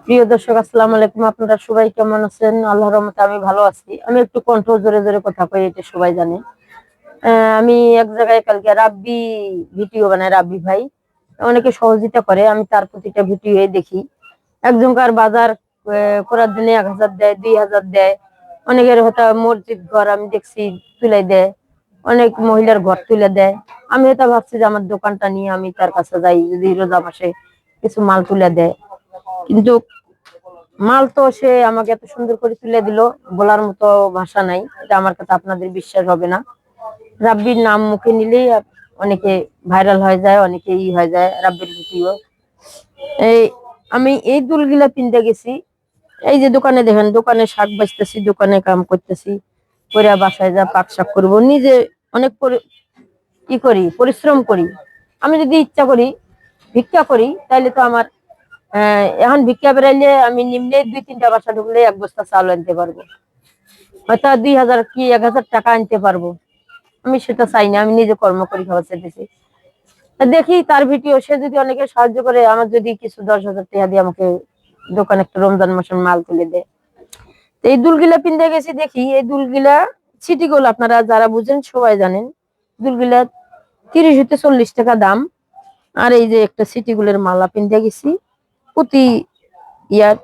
প্রিয় দর্শক, আসসালামু আলাইকুম। আপনারা সবাই কেমন আছেন? আল্লাহর রহমতে আমি ভালো আছি। আমি একটু কণ্ঠ জোরে জোরে কথা কই, এটা সবাই জানে। আমি এক জায়গায় কালকে রাব্বি ভিডিও বানাই, রাব্বি ভাই অনেকে সহযোগিতা করে, আমি তার প্রতিটা ভিডিও দেখি। একজনকার বাজার করার জন্য 1000 দেয়, 2000 দেয়। অনেকের হয়তো মসজিদ ঘর আমি দেখছি তুলে দেয়, অনেক মহিলার ঘর তুলে দেয়। আমি হয়তো ভাবছি যে আমার দোকানটা নিয়ে আমি তার কাছে যাই, যদি রোজা মাসে কিছু মাল তুলে দেয়। কিন্তু মাল তো সে আমাকে এত সুন্দর করে তুলে দিল, বলার মতো ভাষা নাই। এটা আমার কাছে আপনাদের বিশ্বাস হবে না। রাব্বির নাম মুখে নিলেই অনেকে ভাইরাল হয়ে যায়, অনেকে হয়ে যায় রাব্বির ভিডিও। এই আমি এই দুলগুলা পিনতে গেছি, এই যে দোকানে দেখেন, দোকানে শাক বাঁচতেছি, দোকানে কাম করতেছি, করে বাসায় যা পাক শাক করবো নিজে। অনেক করি, পরিশ্রম করি। আমি যদি ইচ্ছা করি ভিক্ষা করি, তাইলে তো আমার এখন ভিক্ষা বেড়াইলে আমি নিম্নে 2-3টা বাসা ঢুকলে 1 বস্তা চাল আনতে পারবো, হয়তো 2000 কি 1000 টাকা আনতে পারবো। আমি সেটা চাই না, আমি নিজে কর্ম করি খাবার চাইতেছি। দেখি তার ভিডিও, সে যদি অনেকে সাহায্য করে, আমার যদি কিছু 10,000 টাকা দিয়ে আমাকে দোকানে একটা রমজান মাসের মাল তুলে দেয়। এই দুলগিলা পিনতে গেছি, দেখি এই দুলগিলা সিটি গোল, আপনারা যারা বুঝেন সবাই জানেন। দুলগিলা 30 হতে 40 টাকা দাম। আর এই যে একটা সিটি গোলের মালা পিনতে গেছি, প্রতি ইয়ার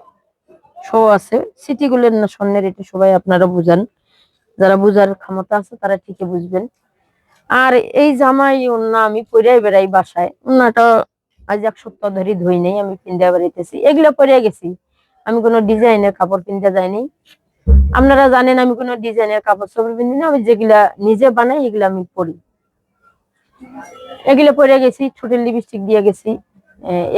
শো আছে। সিটি গোলের না স্বর্ণের, এটা সবাই আপনারা বুঝান, যারা বুঝার ক্ষমতা আছে তারা ঠিকই বুঝবেন। আর এই জামাই ওন্না আমি পরে বেড়াই বাসায়, ওন্নাটা আজ 1 সপ্তাহ ধরে ধুই নেই, আমি পিন্দা বেড়াইতেছি। এগুলা পরে গেছি, আমি কোনো ডিজাইনের কাপড় কিনতে যাইনি। আপনারা জানেন আমি কোনো ডিজাইনের কাপড় চোপড় পিনি না, আমি যেগুলা নিজে বানাই এগুলা আমি পরি। এগুলা পরে গেছি, ঠোঁটের লিপস্টিক দিয়ে গেছি।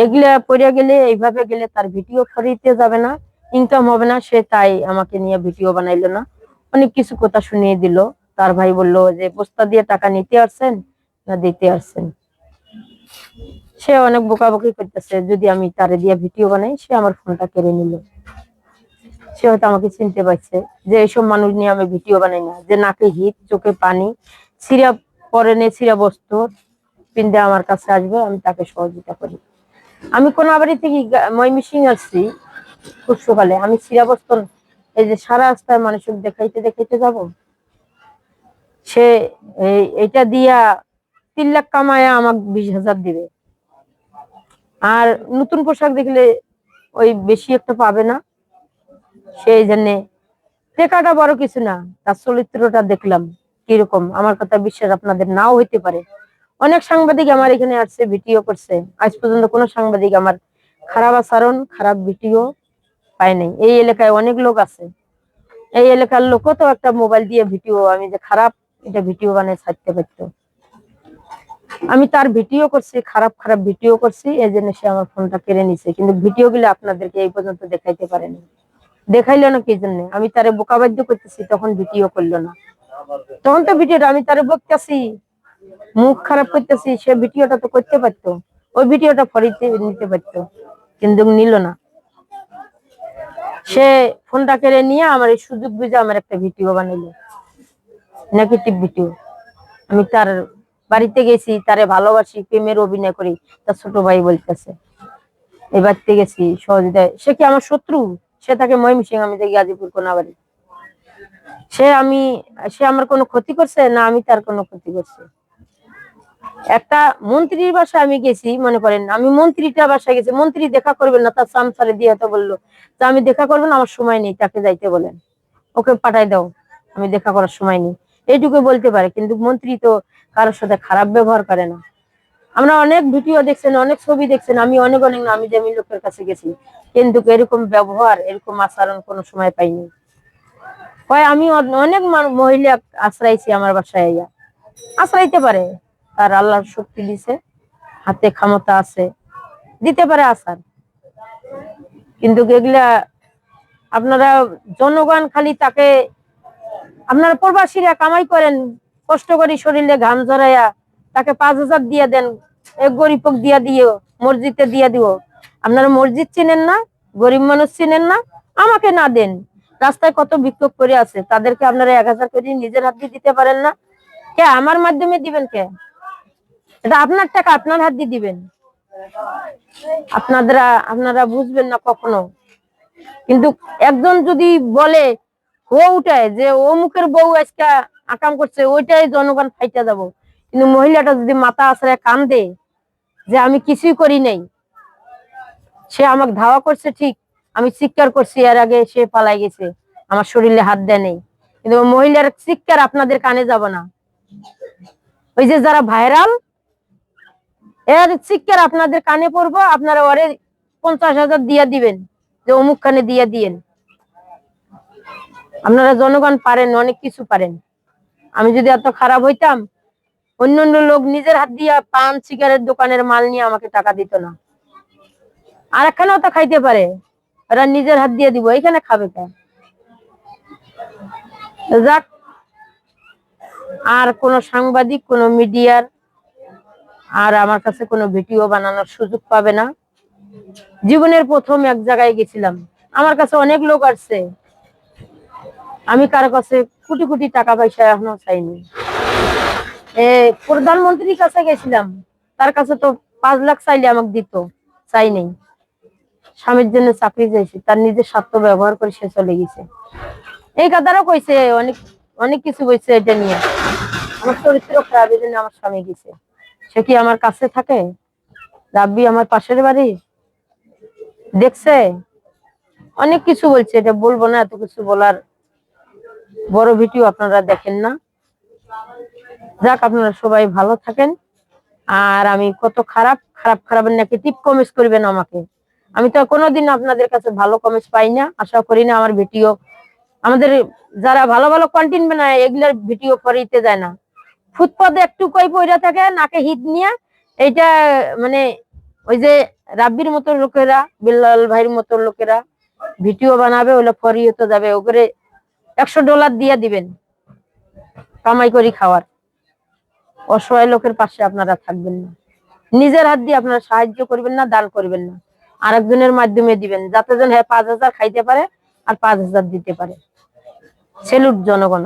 এগুলা পরে গেলে, এইভাবে গেলে তার ভিডিও করিতে যাবে না, ইনকাম হবে না। সে তাই আমাকে নিয়ে ভিডিও বানাইলো না, অনেক কিছু কথা শুনিয়ে দিল। তার ভাই বললো যে বস্তা দিয়ে টাকা নিতে আসছেন না দিতে আসছেন। সে অনেক বকাবকি করতেছে, যদি আমি তারে দিয়ে ভিডিও বানাই সে আমার ফোনটা কেড়ে নিল। সে হয়তো আমাকে চিনতে পারছে যে এইসব মানুষ নিয়ে আমি ভিডিও বানাই না, যে নাকে হিট, চোখে পানি, সিরা পরেনে সিরা বস্ত্র পিন্দে আমার কাছে আসবে, আমি তাকে সহযোগিতা করি। আমি কোন বাড়ি থেকে ময়মিসিং আসছি খুব সকালে, আমি সিরা বস্ত্র এই যে সারা রাস্তায় মানুষকে দেখাইতে দেখাইতে যাব। সে এইটা দিয়া 3 লাখ কামায় আমাকে 20,000 দিবে। আর নতুন পোশাক দেখলে ওই বেশি একটা পাবে না, সেই জন্য টাকাটা বড় কিছু না, তার চরিত্রটা দেখলাম কিরকম। আমার কথা বিশ্বাস আপনাদের নাও হইতে পারে। অনেক সাংবাদিক আমার এখানে আসছে, ভিডিও করছে, আজ পর্যন্ত কোনো সাংবাদিক আমার খারাপ আচরণ, খারাপ ভিডিও পায় নাই। এই এলাকায় অনেক লোক আছে, এই এলাকার লোকও তো একটা মোবাইল দিয়ে ভিডিও, আমি যে খারাপ এটা ভিডিও বানিয়ে ছাড়তে পারতো। আমি তার ভিডিও করছি, খারাপ খারাপ ভিডিও করছি, এই জন্য সে আমার ফোনটা কেড়ে নিছে। কিন্তু ভিডিও গুলো আপনাদেরকে এই পর্যন্ত দেখাইতে পারেনি। দেখাইলো না কি জন্য? আমি তারে বোকাবাদ্য করতেছি, তখন ভিডিও করলো না। তখন তো ভিডিওটা আমি তারে বকতেছি, মুখ খারাপ করতেছি, সে ভিডিওটা তো করতে পারতো, ওই ভিডিওটা ফরিতে নিতে পারতো, কিন্তু নিল না। সে ফোনটা কেড়ে নিয়ে আমার এই সুযোগ বুঝে আমার একটা ভিডিও বানাইলো, নেগেটিভ ভিডিও। আমি তার বাড়িতে গেছি, তারে ভালোবাসি, প্রেমের অভিনয় করি, তার ছোট ভাই বলতেছে। এই বাড়িতে গেছি সহযোগিতায়, সে কি আমার শত্রু? সে থাকে ময়মনসিংহ, আমি থাকি গাজীপুর কোনাবাড়ি। সে আমার কোনো ক্ষতি করছে না, আমি তার কোনো ক্ষতি করছি? একটা মন্ত্রীর বাসায় আমি গেছি, মনে করেন আমি মন্ত্রীটার বাসায় গেছি, মন্ত্রী দেখা করবেন না, তার সামসারে দিয়ে তো বললো যে আমি দেখা করবো না, আমার সময় নেই, তাকে যাইতে বলেন, ওকে পাঠাই দাও, আমি দেখা করার সময় নেই, এইটুকু বলতে পারে। কিন্তু মন্ত্রী তো কারোর সাথে খারাপ ব্যবহার করে না। আমরা অনেক ভিডিও দেখছেন, অনেক ছবি দেখছেন, আমি অনেক অনেক নামি দামি লোকের কাছে গেছি, কিন্তু এরকম ব্যবহার, এরকম আচরণ কোনো সময় পাইনি। হয় আমি অনেক মহিলা আশ্রাইছি আমার বাসায়, আশ্রাইতে পারে, তার আল্লাহর শক্তি দিছে, হাতে ক্ষমতা আছে, দিতে পারে আসার। কিন্তু এগুলা আপনারা জনগণ খালি তাকে, আপনারা প্রবাসীরা কামাই করেন, কষ্ট করে শরীরে ঘাম ঝরাইয়া তাকে 5,000 দিয়ে দেন, এক গরিব দিয়া দিও, মসজিদে দিয়ে দিও। আপনারা মসজিদ চিনেন না, গরিব মানুষ চিনেন না, আমাকে না দেন। রাস্তায় কত বিক্ষোভ করে আছে, তাদেরকে আপনারা 1,000 করে নিজের হাত দিয়ে দিতে পারেন না? কে আমার মাধ্যমে দিবেন? কে? এটা আপনার টাকা, আপনার হাত দিয়ে দিবেন। আপনারা বুঝবেন না কখনো। কিন্তু একজন যদি বলে হো উঠায় যে অমুকের বউ আজকে আকাম করছে, ওইটাই জনগণ ফাইটা যাব। কিন্তু মহিলাটা যদি মাথা আছড়ে কান্দে যে আমি কিছুই করি নাই, সে আমাকে ধাওয়া করছে ঠিক, আমি চিৎকার করছি, এর আগে সে পালাই গেছে, আমার শরীরে হাত দেয় নেই, কিন্তু মহিলার চিৎকার আপনাদের কানে যাব না। ওই যে যারা ভাইরাল, এর চিৎকার আপনাদের কানে পড়বো, আপনারা ওরে 50,000 দিয়া দিবেন যে অমুক খানে দিয়া দিয়েন। আপনারা জনগণ পারেন, অনেক কিছু পারেন। আমি যদি এত খারাপ হইতাম, অন্য অন্য লোক নিজের হাত দিয়া পান সিগারেট দোকানের মাল নিয়ে আমাকে টাকা দিত না। আর একখানেও তো খাইতে পারে, ওরা নিজের হাত দিয়ে দিব, এখানে খাবে কেন? যাক, আর কোন সাংবাদিক, কোন মিডিয়ার আর আমার কাছে কোনো ভিডিও বানানোর সুযোগ পাবে না। জীবনের প্রথম এক জায়গায় গেছিলাম, আমার কাছে অনেক লোক আসছে, আমি কারো কাছে কোটি কোটি টাকা পয়সা এখনো চাইনি। প্রধানমন্ত্রীর কাছে গেছিলাম, তার কাছে তো 5 লাখ চাইলে আমাকে দিত, চাই নেই। স্বামীর জন্য চাকরি চাইছি, তার নিজের স্বার্থ ব্যবহার করে সে চলে গেছে। এই কথাটাও কইছে, অনেক অনেক কিছু কইছে এটা নিয়ে। আমার চরিত্র খারাপ, এই জন্য আমার স্বামী গেছে। সে কি আমার কাছে থাকে? রাব্বি আমার পাশের বাড়ি, দেখছে, অনেক কিছু বলছে, এটা বলবো না, এত কিছু বলার বড় ভিডিও আপনারা দেখেন না। যাক, আপনারা সবাই ভালো থাকেন। আর আমি কত খারাপ খারাপ খারাপ নেগেটিভ কমেন্টস করবেন আমাকে, আমি তো কোনোদিন আপনাদের কাছে ভালো কমেন্টস পাই না, আশা করি না। আমার ভিডিও, আমাদের যারা ভালো ভালো কন্টেন্ট বানায়, এগুলার ভিডিও করিতে যায় না। ফুটপাতে একটু কই পইরা থাকে, নাকে হিট নিয়ে, এইটা মানে ওই যে রাব্বির মতো লোকেরা, বিল্লাল ভাইয়ের মতো লোকেরা ভিডিও বানাবে, ওগুলো ফরিয়ে তো যাবে, ওগুলো $100 দিয়ে দিবেন কামাই করি খাওয়ার। অসহায় লোকের পাশে আপনারা থাকবেন না, নিজের হাত দিয়ে আপনারা সাহায্য করবেন না, দান করবেন না, আরেকজনের মাধ্যমে দিবেন, যাতে জন 5,000 খাইতে পারে আর 5,000 দিতে পারে। সেলুট জনগণ।